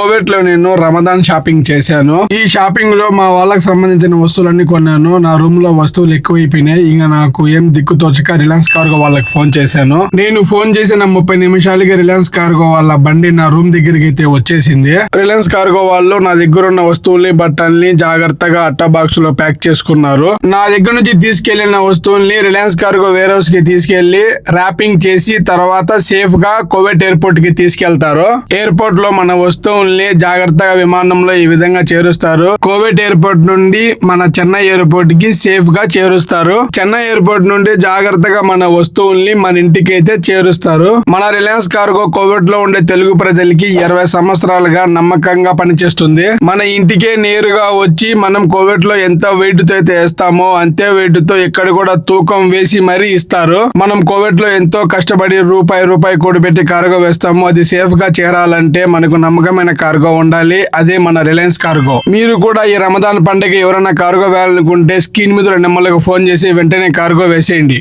Covid లో నేను Ramadan shopping చేశాను. ఈ షాపింగ్ లో మా వాళ్ళకి సంబంధించిన వస్తువులన్నీ కొన్నాను. నా రూమ్ లో వస్తువులు ఎక్కువైపోయినాయి. ఇంకా నాకు ఏం దిక్కు తోచక రిలయన్స్ కార్గో వాళ్ళకి ఫోన్ చేశాను. నేను ఫోన్ చేసిన 30 నిమిషాలకి రిలయన్స్ కార్గో వాళ్ళ బండి నా రూమ్ దగ్గరికి అయితే వచ్చేసింది. రిలయన్స్ కార్గో వాళ్ళు నా దగ్గర ఉన్న వస్తువుల్ని బట్టల్ని జాగ్రత్తగా అట్టా బాక్స్ లో ప్యాక్ చేసుకున్నారు. నా దగ్గర నుంచి తీసుకెళ్లిన వస్తువుల్ని రిలయన్స్ కార్గో వేర్ హౌస్ కి తీసుకెళ్లి ర్యాపింగ్ చేసి తర్వాత సేఫ్ గా కోవిడ్ ఎయిర్పోర్ట్ కి తీసుకెళ్తారు. ఎయిర్పోర్ట్ లో మన వస్తువుల్ని జాగ్రత్తగా విమానంలో ఈ విధంగా చేరుస్తారు. కోవిడ్ ఎయిర్పోర్ట్ నుండి మన చెన్నై ఎయిర్పోర్ట్ కి సేఫ్ గా చేరుస్తారు. చెన్నై ఎయిర్పోర్ట్ నుండి జాగ్రత్తగా మన వస్తువుల్ని మన ఇంటికి అయితే చేరుస్తారు. మన రిలయన్స్ కార్గో కోవిడ్ లో ఉండే తెలుగు ప్రజలకి 20 సంవత్సరాలుగా నమ్మకంగా పనిచేస్తుంది. మన ఇంటికే నేరుగా వచ్చి మనం కోవిడ్ లో ఎంత వెయిట్ తో అయితే వేస్తామో అంతే వెయిట్ తో ఇక్కడ కూడా తూకం వేసి మరీ ఇస్తారు. మనం కోవిడ్ లో ఎంతో కష్టపడి రూపాయి కూడబెట్టి కార్గో వేస్తాము. అది సేఫ్ గా చేరాలంటే మనకు నమ్మకమైన కార్గో ఉండాలి. అదే మన రిలయన్స్ కార్గో. మీరు కూడా ఈ రమదాన్ పండుగ ఎవరైనా కార్గో వేయాలనుకుంటే స్క్రీన్ మీద నెంబర్లకు ఫోన్ చేసి వెంటనే కార్గో వేసేయండి.